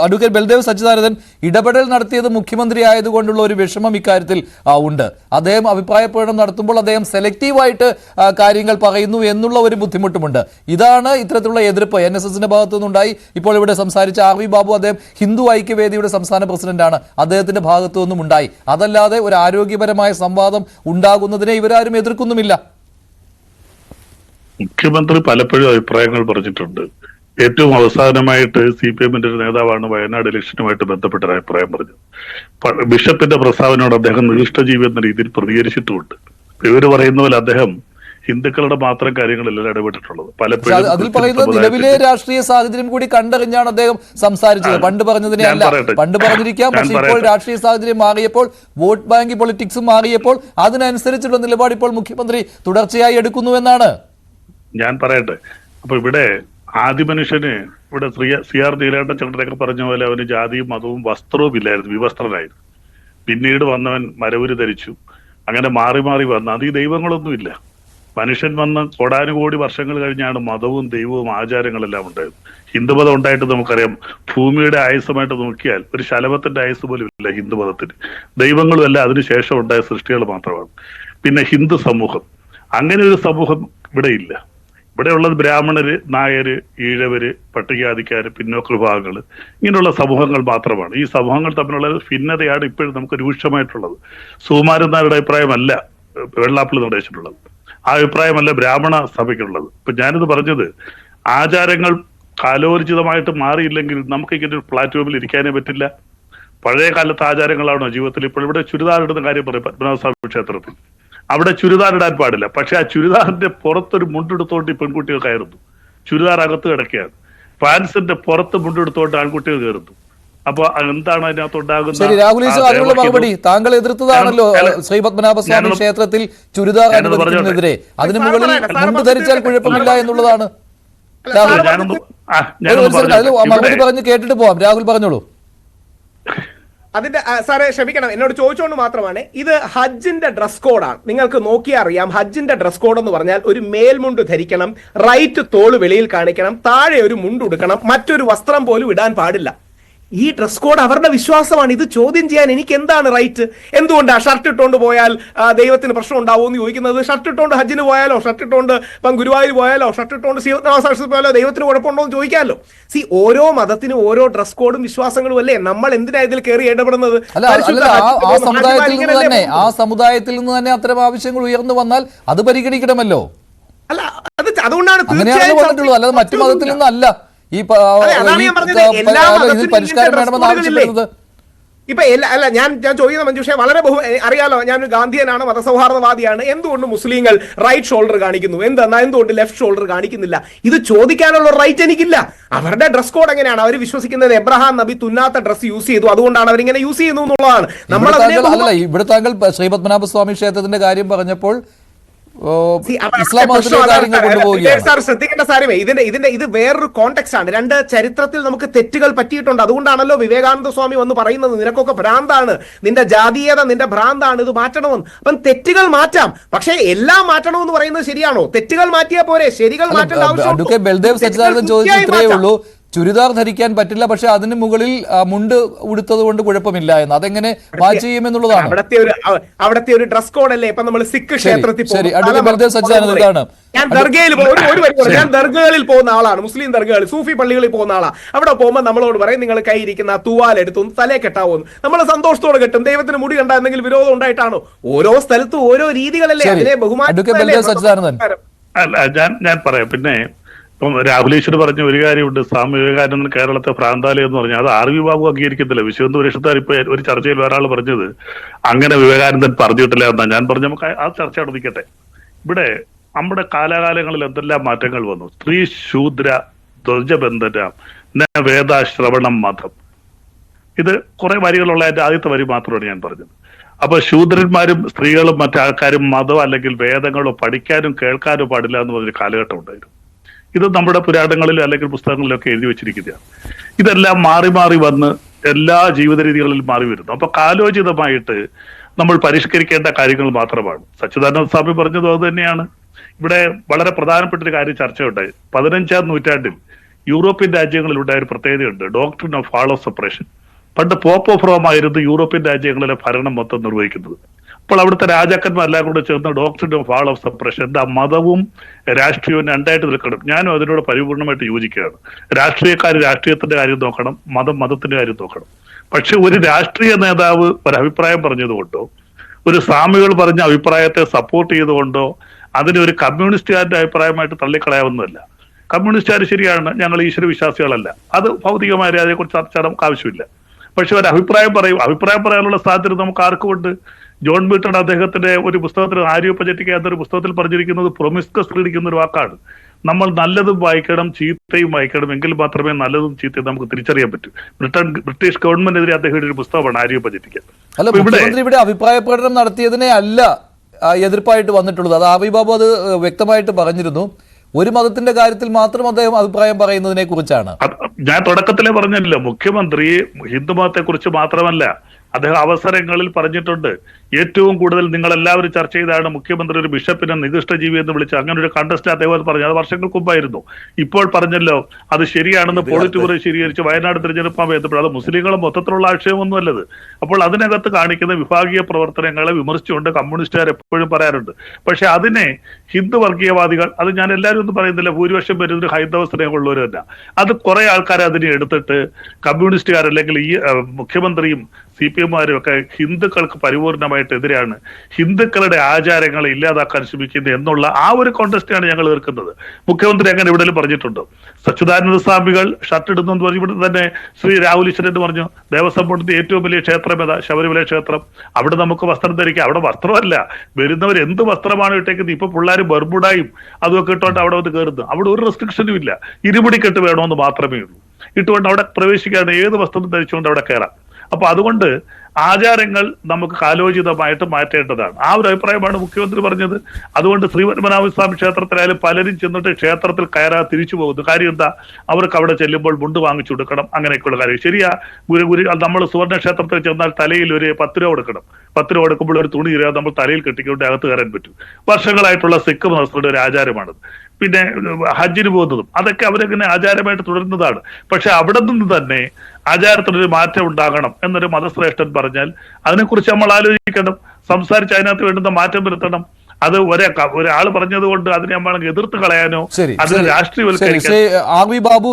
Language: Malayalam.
അഡ്വക്കേറ്റ് ബൽദേവ് സച്ചിദാനന്ദൻ ഇടപെടൽ നടത്തിയത് മുഖ്യമന്ത്രി ആയതുകൊണ്ടുള്ള ഒരു വിഷമം ഇക്കാര്യത്തിൽ ഉണ്ട്. അദ്ദേഹം അഭിപ്രായ പ്രകടനം നടത്തുമ്പോൾ അദ്ദേഹം സെലക്റ്റീവായിട്ട് കാര്യങ്ങൾ പറയുന്നു എന്നുള്ള ഒരു ബുദ്ധിമുട്ടുമുണ്ട്. ഇതാണ് ഇത്തരത്തിലുള്ള എതിർപ്പ് NSSന്റെ ഭാഗത്തു നിന്നുണ്ടായി. ഇപ്പോൾ ഇവിടെ സംസാരിച്ച RV ബാബു, അദ്ദേഹം ഹിന്ദു ഐക്യവേദിയുടെ സംസ്ഥാന പ്രസിഡന്റാണ്, അദ്ദേഹത്തിന്റെ ഭാഗത്തു നിന്നും ഉണ്ടായി. അതല്ലാതെ ഒരു ആരോഗ്യപരമായ സംവാദം ഉണ്ടാകുന്നതിനെ ഇവരാരും എതിർക്കുന്നുമില്ല. മുഖ്യമന്ത്രി പലപ്പോഴും അഭിപ്രായങ്ങൾ പറഞ്ഞിട്ടുണ്ട്. ഏറ്റവും അവസാനമായിട്ട് CPM-ന്റെ ഒരു നേതാവാണ് വയനാട് ഇലക്ഷനുമായിട്ട് ബന്ധപ്പെട്ട ഒരു അഭിപ്രായം പറഞ്ഞത്. ബിഷപ്പിന്റെ പ്രസ്താവനയോട് അദ്ദേഹം നികൃഷ്ടജീവി എന്ന രീതിയിൽ പ്രതികരിച്ചിട്ടുമുണ്ട്. ഇവര് പറയുന്ന പോലെ അദ്ദേഹം ഹിന്ദുക്കളുടെ മാത്രം കാര്യങ്ങളെല്ലാം ഇടപെട്ടിട്ടുള്ളത്. പലപ്പോഴും അതിൽ പറയുന്നത് നിലവിലെ രാഷ്ട്രീയ സാഹചര്യം കൂടി കണ്ടറിഞ്ഞാണ് അദ്ദേഹം സംസാരിച്ചത്. പണ്ട് പറഞ്ഞതിനെ അല്ല. പണ്ട് പറഞ്ഞിരിക്കാം, പക്ഷെ ഇപ്പോൾ രാഷ്ട്രീയ സാഹചര്യം മാറിയപ്പോൾ, വോട്ട് ബാങ്ക് പൊളിറ്റിക്സും മാറിയപ്പോൾ അതിനനുസരിച്ചുള്ള നിലപാട് ഇപ്പോൾ മുഖ്യമന്ത്രി തുടർച്ചയായി എടുക്കുന്നു എന്നാണ് ഞാൻ പറയട്ടെ. അപ്പൊ ഇവിടെ ആദ്യ മനുഷ്യന് ഇവിടെ CR നീലേട്ടച്ചന്ദ്രനൊക്കെ പറഞ്ഞ പോലെ അവന് ജാതിയും മതവും വസ്ത്രവും ഇല്ലായിരുന്നു, വിവസ്ത്രനായിരുന്നു. പിന്നീട് വന്നവൻ മരവുരി ധരിച്ചു. അങ്ങനെ മാറി മാറി വന്ന അത് ഈ ദൈവങ്ങളൊന്നുമില്ല. മനുഷ്യൻ വന്ന് കോടാനുകോടി വർഷങ്ങൾ കഴിഞ്ഞാണ് മതവും ദൈവവും ആചാരങ്ങളെല്ലാം ഉണ്ടായത്. ഹിന്ദുമതം ഉണ്ടായിട്ട് നമുക്കറിയാം, ഭൂമിയുടെ ആയുസ്സുമായിട്ട് നോക്കിയാൽ ഒരു ശലഭത്തിന്റെ ആയുസ് പോലും ഇല്ല ഹിന്ദുമതത്തിന്. ദൈവങ്ങളും എല്ലാം അതിനുശേഷം ഉണ്ടായ സൃഷ്ടികൾ മാത്രമാണ്. പിന്നെ ഹിന്ദു സമൂഹം, അങ്ങനെ ഒരു സമൂഹം ഇവിടെ ഇല്ല. ഇവിടെ ഉള്ളത് ബ്രാഹ്മണര്, നായര്, ഈഴവര്, പട്ടികജാതിക്കാര്, പിന്നോക്ക വിഭാഗങ്ങൾ, ഇങ്ങനെയുള്ള സമൂഹങ്ങൾ മാത്രമാണ്. ഈ സമൂഹങ്ങൾ തമ്മിലുള്ള ഭിന്നതയാണ് ഇപ്പോഴും നമുക്ക് രൂക്ഷമായിട്ടുള്ളത്. സുകുമാരനാരുടെ അഭിപ്രായമല്ല വെള്ളാപ്പള്ളി നിർദ്ദേശിച്ചിട്ടുള്ളത്, ആ അഭിപ്രായമല്ല ബ്രാഹ്മണ സഭയ്ക്കുള്ളത്. ഇപ്പൊ ഞാനിത് പറഞ്ഞത്, ആചാരങ്ങൾ കാലോചിതമായിട്ട് മാറിയില്ലെങ്കിൽ നമുക്ക് ഇങ്ങനെ ഒരു പ്ലാറ്റ്ഫോമിൽ ഇരിക്കാനേ പറ്റില്ല. പഴയ കാലത്തെ ആചാരങ്ങളാണോ ജീവിതത്തിൽ? ഇപ്പോൾ ഇവിടെ ചുരിദാർ ഇടുന്ന കാര്യം പറയും പത്മനാഭസ്വാമി ക്ഷേത്രത്തിൽ, അവിടെ ചുരിദാർ ഇടാൻ പാടില്ല. പക്ഷെ ആ ചുരിദാറിന്റെ പുറത്തൊരു മുണ്ടെടുത്തോണ്ട് ഈ പെൺകുട്ടികൾ കയറുന്നു. ചുരിദാർ അകത്ത് കിടക്കുകയാണ്. പാൻസിന്റെ പുറത്ത് മുണ്ടെടുത്തോണ്ട് ആൺകുട്ടികൾ കയറുന്നു. അപ്പൊ എന്താണ് അതിനകത്ത് ഉണ്ടാകുന്നത്? മറുപടി താങ്കൾ എതിർത്തതാണല്ലോ ശ്രീ പത്മനാഭസ്വാമി ക്ഷേത്രത്തിൽ ചുരിദാർ അനുവദിക്കുന്നതിനെതിരെ. അതിന് മുകളിൽ മുണ്ട് ധരിച്ചാൽ കുഴപ്പമില്ല എന്നുള്ളതാണ്. മറുപടി പറഞ്ഞ് കേട്ടിട്ട് പോവാം. രാഹുൽ പറഞ്ഞോളൂ. അതിന്റെ സാറേ ക്ഷമിക്കണം, എന്നോട് ചോദിച്ചുകൊണ്ട് മാത്രമാണ്. ഇത് ഹജ്ജിന്റെ ഡ്രസ് കോഡാണ്. നിങ്ങൾക്ക് നോക്കിയാൽ അറിയാം, ഹജ്ജിന്റെ ഡ്രസ് കോഡ് എന്ന് പറഞ്ഞാൽ ഒരു മേൽമുണ്ട് ധരിക്കണം, റൈറ്റ് തോള് വെളിയിൽ കാണിക്കണം, താഴെ ഒരു മുണ്ട് ഉടുക്കണം, മറ്റൊരു വസ്ത്രം പോലും ഇടാൻ പാടില്ല. ഈ ഡ്രസ് കോഡ് അവരുടെ വിശ്വാസമാണ്. ഇത് ചോദ്യം ചെയ്യാൻ എനിക്ക് എന്താണ് റൈറ്റ്? എന്തുകൊണ്ടാണ് ഷർട്ട് ഇട്ടുകൊണ്ട് പോയാൽ ദൈവത്തിന് പ്രശ്നം ഉണ്ടാവുമോ എന്ന് ചോദിക്കുന്നത്? ഷർട്ട് ഇട്ടുകൊണ്ട് ഹജ്ജിന് പോയാലോ, ഷർട്ട് ഇട്ടുകൊണ്ട് ഇപ്പം ഗുരുവായൂർ പോയാലോ, ഷർട്ട് ഇട്ടുകൊണ്ട് ശ്രീനാഥ പോയാലോ ദൈവത്തിന് കുഴപ്പമുണ്ടോ എന്ന് ചോദിക്കാമല്ലോ. ഓരോ മതത്തിനും ഓരോ ഡ്രസ് കോഡും വിശ്വാസങ്ങളും അല്ലേ. നമ്മൾ എന്തിനാ ഇതിൽ കയറി ഇടപെടുന്നത്? ആ സമുദായത്തിൽ നിന്ന് തന്നെ അത്തരം ആവശ്യങ്ങൾ ഉയർന്നു വന്നാൽ അത് പരിഗണിക്കണമല്ലോ. അല്ല, അതുകൊണ്ടാണ് അല്ലാതെ മറ്റു മതത്തിൽ നിന്നല്ല ഈ പരിഷ്കാരം വേണമെന്ന് ആവശ്യപ്പെടുന്നത്. ഇപ്പൊ അല്ല, ഞാൻ ചോദിക്കുന്ന മഞ്ജുഷ വളരെ അറിയാലോ, ഞാൻ ഗാന്ധിയനാണ്, മതസൗഹാർദ്ദവാദിയാണ്. എന്തുകൊണ്ട് മുസ്ലിങ്ങൾ റൈറ്റ് ഷോൾഡർ കാണിക്കുന്നു, എന്തുകൊണ്ട് ലെഫ്റ്റ് ഷോൾഡർ കാണിക്കുന്നില്ല? ഇത് ചോദിക്കാനുള്ള റൈറ്റ് എനിക്കില്ല. അവരുടെ ഡ്രസ് കോഡ് എങ്ങനെയാണ്? അവർ വിശ്വസിക്കുന്നത് എബ്രഹാം നബി തുന്നാത്ത ഡ്രസ് യൂസ് ചെയ്തു, അതുകൊണ്ടാണ് അവരിങ്ങനെ യൂസ് ചെയ്യുന്നു എന്നുള്ളതാണ്. ഇവിടെ താങ്കൾ ശ്രീ പത്മനാഭസ്വാമി ക്ഷേത്രത്തിന്റെ കാര്യം പറഞ്ഞപ്പോൾ ശ്രദ്ധിക്കേണ്ട സാരമേ, ഇത് വേറൊരു കോണ്ടെക്സ്റ്റ് ആണ്. രണ്ട് ചരിത്രത്തിൽ നമുക്ക് തെറ്റുകൾ പറ്റിയിട്ടുണ്ട്. അതുകൊണ്ടാണല്ലോ വിവേകാനന്ദ സ്വാമി വന്ന് പറയുന്നത്, നിനക്കൊക്കെ ഭ്രാന്താണ്, നിന്റെ ജാതീയത നിന്റെ ഭ്രാന്താണ്, ഇത് മാറ്റണമെന്ന്. അപ്പം തെറ്റുകൾ മാറ്റാം, പക്ഷേ എല്ലാം മാറ്റണമെന്ന് പറയുന്നത് ശരിയാണോ? തെറ്റുകൾ മാറ്റിയാൽ പോരെ, ശരികൾ മാറ്റേണ്ട ആവശ്യം. ബൽദേവ് സച്ചിദാനന്ദൻ ചോദിച്ചത്രേ ഉള്ളൂ, ചുരിദാർ ധരിക്കാൻ പറ്റില്ല, പക്ഷെ അതിന് മുകളിൽ മുണ്ട് ഉടുത്തത് കൊണ്ട് കുഴപ്പമില്ല എന്ന്. അതെങ്ങനെ മാച്ച് ചെയ്യുമെന്നുള്ളതാണ് അവിടത്തെ ഒരു ഡ്രസ് കോഡ് അല്ലേ. ഇപ്പൊ നമ്മൾ സിഖ് ക്ഷേത്രത്തിൽ ഞാൻ ദർഗകളിൽ പോകുന്ന ആളാണ്, മുസ്ലിം ദർഗകളിൽ, സൂഫി പള്ളികളിൽ പോകുന്ന ആളാണ്. അവിടെ പോകുമ്പോൾ നമ്മളോട് പറയും, നിങ്ങൾ കൈയിരിക്കുന്ന തൂവാലെടുത്തു തലേ കെട്ടാവുന്നു. നമ്മൾ സന്തോഷത്തോടെ കെട്ടും. ദൈവത്തിന് മുടി കണ്ടാൽ എന്തെങ്കിലും വിരോധം ഉണ്ടായിട്ടാണോ? ഓരോ സ്ഥലത്തും ഓരോ രീതികളല്ലേ, അതിനെ ബഹുമാനം. ഞാൻ പറയാം. പിന്നെ ഇപ്പം രാഹുലേശ്വർ പറഞ്ഞ ഒരു കാര്യമുണ്ട്, സ്വാമി വിവേകാനന്ദൻ കേരളത്തെ ഭ്രാന്താലയം എന്ന് പറഞ്ഞാൽ അത് RV ബാബു അംഗീകരിക്കത്തില്ല. വിശ്വഹിന്ദു പരിഷത്തുകാർ ഇപ്പൊ ഒരു ചർച്ചയിൽ ഒരാൾ പറഞ്ഞത് അങ്ങനെ വിവേകാനന്ദൻ പറഞ്ഞിട്ടില്ല എന്നാ. ഞാൻ പറഞ്ഞ നമുക്ക് ആ ചർച്ച നടന്നിക്കട്ടെ. ഇവിടെ നമ്മുടെ കാലാകാലങ്ങളിൽ എന്തെല്ലാം മാറ്റങ്ങൾ വന്നു. സ്ത്രീ ശൂദ്ര ധ്വജബന്ധന വേദാശ്രവണം മതം, ഇത് കുറെ വരികളുള്ള അതിന്റെ ആദ്യത്തെ വരി മാത്രമാണ് ഞാൻ പറഞ്ഞത്. അപ്പൊ ശൂദ്രന്മാരും സ്ത്രീകളും മറ്റാൾക്കാരും മതം അല്ലെങ്കിൽ വേദങ്ങളോ പഠിക്കാനും കേൾക്കാനും പാടില്ല എന്ന് പറഞ്ഞൊരു കാലഘട്ടം ഉണ്ടായിരുന്നു. ഇത് നമ്മുടെ പുരാണങ്ങളിലും അല്ലെങ്കിൽ പുസ്തകങ്ങളിലൊക്കെ എഴുതി വെച്ചിരിക്കുന്നതാണ്. ഇതെല്ലാം മാറി മാറി വന്ന് എല്ലാ ജീവിത രീതികളിലും മാറി വരുന്നു. അപ്പൊ കാലോചിതമായിട്ട് നമ്മൾ പരിഷ്കരിക്കേണ്ട കാര്യങ്ങൾ മാത്രമാണ്. സച്ചിദാനന്ദ സ്വാമി പറഞ്ഞതും അത് തന്നെയാണ്. ഇവിടെ വളരെ പ്രധാനപ്പെട്ട ഒരു കാര്യം ചർച്ചയുണ്ടായി. 15-ാം നൂറ്റാണ്ടിൽ യൂറോപ്യൻ രാജ്യങ്ങളിൽ ഉണ്ടായ ഒരു പ്രത്യേകതയുണ്ട്, doctrine of fall of separation. പണ്ട് പോപ്പ് ഓഫ് റോം ആയിരുന്നു യൂറോപ്യൻ രാജ്യങ്ങളിലെ ഭരണം മൊത്തം നിർവഹിക്കുന്നത്. അപ്പോൾ അവിടുത്തെ രാജാക്കന്മാരെല്ലാം കൂടെ ചേർന്ന് doctrine of fall of separation, എന്താ മതവും രാഷ്ട്രീയവും രണ്ടായിട്ട് നിൽക്കണം. ഞാനും അതിനോട് പരിപൂർണമായിട്ട് യോജിക്കുകയാണ്. രാഷ്ട്രീയക്കാർ രാഷ്ട്രീയത്തിന്റെ കാര്യം നോക്കണം, മതം മതത്തിന്റെ കാര്യം നോക്കണം. പക്ഷെ ഒരു രാഷ്ട്രീയ നേതാവ് ഒരു അഭിപ്രായം പറഞ്ഞതുകൊണ്ടോ ഒരു സ്വാമികൾ പറഞ്ഞ അഭിപ്രായത്തെ സപ്പോർട്ട് ചെയ്തുകൊണ്ടോ അതിനെ ഒരു കമ്മ്യൂണിസ്റ്റുകാരുടെ അഭിപ്രായമായിട്ട് തള്ളിക്കളയാവുന്നതല്ല. കമ്മ്യൂണിസ്റ്റുകാർ ശരിയാണ്, ഞങ്ങൾ ഈശ്വര വിശ്വാസികളല്ല, അത് ഭൗതികമായ അതിനെക്കുറിച്ച് ചർച്ച നമുക്ക് ആവശ്യമില്ല. പക്ഷെ ഒരു അഭിപ്രായം പറയാനുള്ള സാധ്യത നമുക്ക് ആർക്കുമുണ്ട്. ജോൺ ബീട്ടൺ അദ്ദേഹത്തിന്റെ ഒരു പുസ്തകത്തിൽ ആര്യോപജറ്റിക്ക എന്നൊരു പുസ്തകത്തിൽ പറഞ്ഞിരിക്കുന്നത് പ്രൊമിസ്കസ് റീഡിംഗ് ഒരു വാക്കാണ്. നമ്മൾ നല്ലതും വായിക്കണം, ചീത്തയും വായിക്കണം, എങ്കിൽ മാത്രമേ നല്ലതും ചീത്തയും നമുക്ക് തിരിച്ചറിയാൻ പറ്റൂ. ബ്രിട്ടീഷ് ഗവൺമെന്റിനെതിരെ അദ്ദേഹത്തിന്റെ ഒരു പുസ്തകമാണ് ആര്യോപജറ്റിക്ക. അല്ല, മുഖ്യമന്ത്രി ഇവിടെ അഭിപ്രായ പ്രകടനം നടത്തിയതിനെ അല്ല എതിർപ്പായിട്ട് വന്നിട്ടുള്ളത്. അത് ആവി ബാബു അത് വ്യക്തമായിട്ട് പറഞ്ഞിരുന്നു. ഒരു മതത്തിന്റെ കാര്യത്തിൽ മാത്രം അദ്ദേഹം അഭിപ്രായം പറയുന്നതിനെ കുറിച്ചാണ്. ഞാൻ തുടക്കത്തിലെ പറഞ്ഞല്ലോ, മുഖ്യമന്ത്രി ഹിന്ദുമതത്തെ കുറിച്ച് മാത്രമല്ല അദ്ദേഹം അവസരങ്ങളിൽ പറഞ്ഞിട്ടുണ്ട്. ഏറ്റവും കൂടുതൽ നിങ്ങൾ എല്ലാവരും ചർച്ച ചെയ്താണ് മുഖ്യമന്ത്രി ഒരു ബിഷപ്പിനെ നികൃഷ്ടജീവി എന്ന് വിളിച്ച് അങ്ങനെ ഒരു കണ്ടസ്റ്റ് അദ്ദേഹം പറഞ്ഞു. അത് വർഷങ്ങൾക്ക് മുമ്പായിരുന്നു. ഇപ്പോൾ പറഞ്ഞല്ലോ അത് ശരിയാണെന്ന് പോളിറ്റ് ബ്യൂറോ ശരികരിച്ച് വയനാട് തിരഞ്ഞെടുപ്പാൻ ബന്ധപ്പെട്ടത്. അത് മുസ്ലിങ്ങളെ മൊത്തത്തിലുള്ള ആക്ഷേപമൊന്നും അല്ലത്. അപ്പോൾ അതിനകത്ത് കാണിക്കുന്ന വിഭാഗീയ പ്രവർത്തനങ്ങളെ വിമർശിച്ചുകൊണ്ട് കമ്മ്യൂണിസ്റ്റുകാർ എപ്പോഴും പറയാറുണ്ട്. പക്ഷെ അതിനെ ഹിന്ദു വർഗീയവാദികൾ, അത് ഞാൻ എല്ലാവരും ഒന്നും പറയുന്നില്ല, ഭൂരിപക്ഷം വരുന്നൊരു ഹൈന്ദവ സ്നേഹമുള്ളവർ തന്നെ, അത് കുറെ ആൾക്കാർ അതിനെ എടുത്തിട്ട് കമ്മ്യൂണിസ്റ്റുകാർ അല്ലെങ്കിൽ ഈ മുഖ്യമന്ത്രിയും CPM-മാരും ഒക്കെ ഹിന്ദുക്കൾക്ക് പരിപൂർണമായിട്ട് എതിരാണ്, ഹിന്ദുക്കളുടെ ആചാരങ്ങളെ ഇല്ലാതാക്കാൻ ശ്രമിക്കുന്നത് എന്നുള്ള ആ ഒരു കോൺടെസ്റ്റാണ് ഞങ്ങൾ എതിർക്കുന്നത്. മുഖ്യമന്ത്രി അങ്ങനെ ഇവിടെ പറഞ്ഞിട്ടുണ്ട്. സച്ചിദാനന്ദ സ്വാമികൾ ഷർട്ട് ഇടുന്നു എന്ന് പറഞ്ഞു. ഇവിടെ തന്നെ ശ്രീ രാഹുൽ ഈശ്വരൻ എന്ന് പറഞ്ഞു, ദേവസ്വം ബോർഡിന്റെ ഏറ്റവും വലിയ ക്ഷേത്രം ഏതാ? ശബരിമല ക്ഷേത്രം. അവിടെ നമുക്ക് വസ്ത്രം ധരിക്കാം. അവിടെ വസ്ത്രമല്ല, വരുന്നവർ എന്ത് വസ്ത്രമാണ് ഇട്ടേക്കുന്നത്. ഇപ്പൊ പിള്ളേർ ബർമുഡായും അതൊക്കെ ഇട്ടുകൊണ്ട് അവിടെ വന്ന് കയറുന്നു. അവിടെ ഒരു റെസ്ട്രിക്ഷനും ഇല്ല, ഇരുമുടിക്കെട്ട് വേണമെന്ന് മാത്രമേ ഉള്ളൂ. ഇട്ടുകൊണ്ട് അവിടെ പ്രവേശിക്കാതെ ഏത് വസ്ത്രം ധരിച്ചുകൊണ്ട് അവിടെ കയറാം. അപ്പൊ അതുകൊണ്ട് ആചാരങ്ങൾ നമുക്ക് കാലോചിതമായിട്ട് മാറ്റേണ്ടതാണ്. ആ ഒരു അഭിപ്രായമാണ് മുഖ്യമന്ത്രി പറഞ്ഞത്. അതുകൊണ്ട് ശ്രീപത്മനാഭസ്വാമി ക്ഷേത്രത്തിലായാലും പലരും ചെന്നിട്ട് ക്ഷേത്രത്തിൽ കയറാതെ തിരിച്ചു പോകുന്നു. കാര്യം എന്താ? അവർക്ക് അവിടെ ചെല്ലുമ്പോൾ മുണ്ട് വാങ്ങിച്ചു കൊടുക്കണം, അങ്ങനെയൊക്കെയുള്ള കാര്യം. ശരിയാ, നമ്മൾ സുവർണ്ണ ക്ഷേത്രത്തിൽ ചെന്നാൽ തലയിൽ ഒരു 10 രൂപ കൊടുക്കണം. 10 രൂപ കൊടുക്കുമ്പോൾ ഒരു തുണി തരാതെ നമ്മൾ തലയിൽ കെട്ടിക്കൊണ്ട് അകത്ത് കയറാൻ പറ്റും. വർഷങ്ങളായിട്ടുള്ള സിഖ് മതസ്ഥരുടെ ഒരു ആചാരമാണത്. പിന്നെ ഹജ്ജിന് പോകുന്നതും അതൊക്കെ അവരങ്ങനെ ആചാരമായിട്ട് തുടരുന്നതാണ്. പക്ഷെ അവിടെ നിന്ന് തന്നെ ആചാരത്തിനൊരു മാറ്റം ഉണ്ടാകണം എന്നൊരു മതശ്രേഷ്ഠൻ പറഞ്ഞാൽ അതിനെക്കുറിച്ച് നമ്മൾ ആലോചിക്കണം, സംസാരിച്ച് അതിനകത്ത് വേണ്ടുന്ന മാറ്റം വരുത്തണം. അത് ഒരാൾ പറഞ്ഞത് കൊണ്ട് അതിനെ നമ്മൾ എതിർത്ത് കളയാനോ അതിനെ രാഷ്ട്രീയവൽക്കരിക്കാനോ. R V Babu